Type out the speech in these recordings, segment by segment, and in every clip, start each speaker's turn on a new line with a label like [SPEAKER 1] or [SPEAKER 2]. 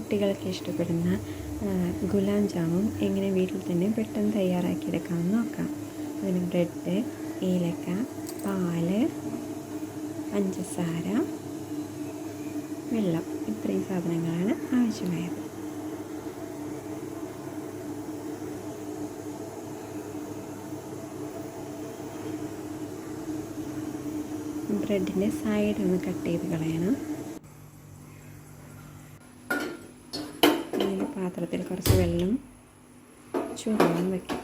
[SPEAKER 1] കുട്ടികൾക്ക് ഇഷ്ടപ്പെടുന്ന ഗുലാബ് ജാമുൻ എങ്ങനെ വീട്ടിൽ തന്നെ പെട്ടെന്ന് തയ്യാറാക്കിയെടുക്കാമെന്ന് നോക്കാം. അതിന് ബ്രെഡ്, ഏലക്ക, പാല്, പഞ്ചസാര, വെള്ളം, ഇത്രയും സാധനങ്ങളാണ് ആവശ്യമായത്. ബ്രെഡിൻ്റെ സൈഡ് ഒന്ന് കട്ട് ചെയ്ത് കളയണം. ഇങ്ങനെ പാത്രത്തിൽ കുറച്ച് വെള്ളം ചൂടാൻ വയ്ക്കാം.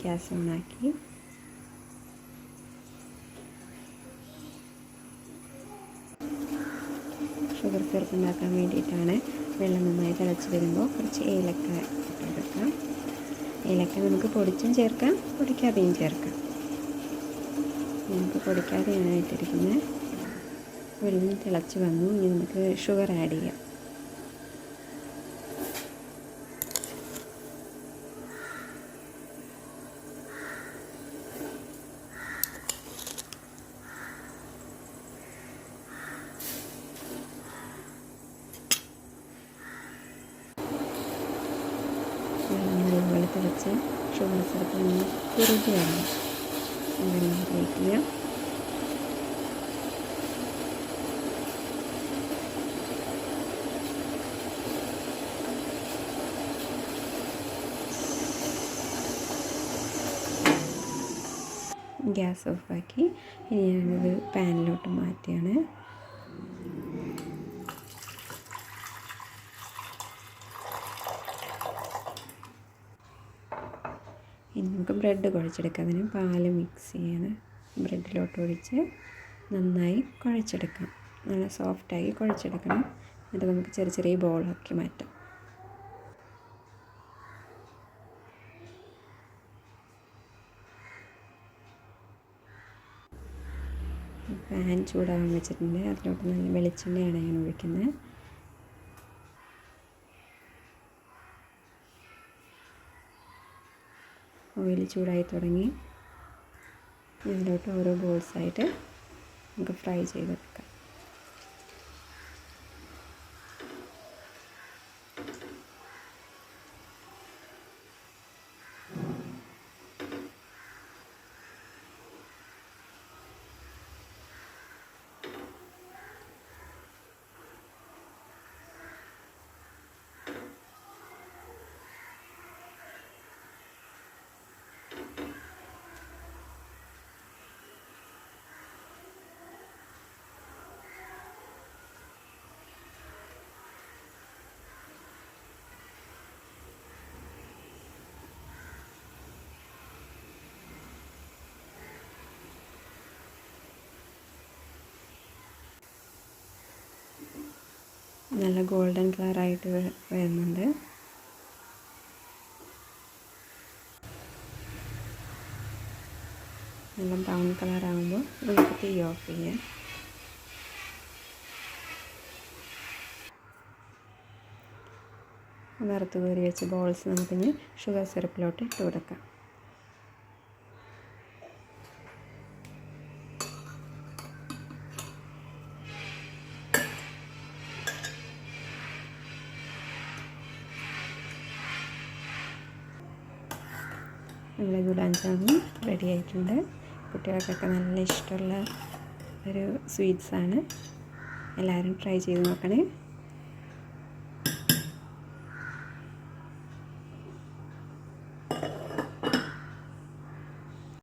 [SPEAKER 1] ഗ്യാസ് ഓണാക്കി ഷുഗർ സിറപ്പ് ഉണ്ടാക്കാൻ വേണ്ടിയിട്ടാണ്. വെള്ളം നന്നായി തിളച്ച് വരുമ്പോൾ കുറച്ച് ഏലക്ക ഇട്ടെടുക്കാം. ഏലക്ക നമുക്ക് പൊടിച്ചും ചേർക്കാം, പൊടിക്കാതെയും ചേർക്കാം. നമുക്ക് പൊടിക്കാതെയാണ് ഇട്ടിരിക്കുന്നത്. വെള്ളം തിളച്ച് വന്നു. ഇനി നമുക്ക് ഷുഗർ ആഡ് ചെയ്യാം. നല്ലപോലെ തിളച്ച് ഷുഗർ സിറപ്പ് ഒന്ന് കുറുകി വരണം. വെള്ളം തേക്കുക. ഗ്യാസ് ഓഫാക്കി ഇനി ഞാനൊരു പാനിലോട്ട് മാറ്റുകയാണ്. ഇനി നമുക്ക് ബ്രെഡ് കുഴച്ചെടുക്കാം. അതിന് പാല് മിക്സ് ചെയ്യണം. ബ്രെഡിലോട്ട് ഒഴിച്ച് നന്നായി കുഴച്ചെടുക്കാം. നല്ല സോഫ്റ്റായി കുഴച്ചെടുക്കണം. എന്നിട്ട് നമുക്ക് ചെറിയ ചെറിയ ബോളാക്കി മാറ്റാം. പാൻ ചൂടാകാൻ വെച്ചിട്ടുണ്ട്. അതിലോട്ട് നല്ല വെളിച്ചെണ്ണയാണ് ഞാൻ ഒഴിക്കുന്നത്. ഓയിൽ ചൂടായി തുടങ്ങി. ഇതിലോട്ട് ഓരോ ബോൾസായിട്ട് നമുക്ക് ഫ്രൈ ചെയ്തെടുക്കാം. നല്ല ഗോൾഡൻ കളറായിട്ട് വരുന്നുണ്ട്. നല്ല ബ്രൗൺ കളറാകുമ്പോൾ നമുക്ക് തീ ഓഫ് ചെയ്യാം. വറുത്ത് കോരി വെച്ച ബോൾസ് നമുക്കിനി ഷുഗർ സിറപ്പിലോട്ട് ഇട്ട് കൊടുക്കാം. നമ്മുടെ ഗുലാബ് ജാമുൻ റെഡി ആയിട്ടുണ്ട്. കുട്ടികൾക്കൊക്കെ നല്ല ഇഷ്ടമുള്ള ഒരു സ്വീറ്റ്സാണ്. എല്ലാവരും ട്രൈ ചെയ്ത് നോക്കണേ.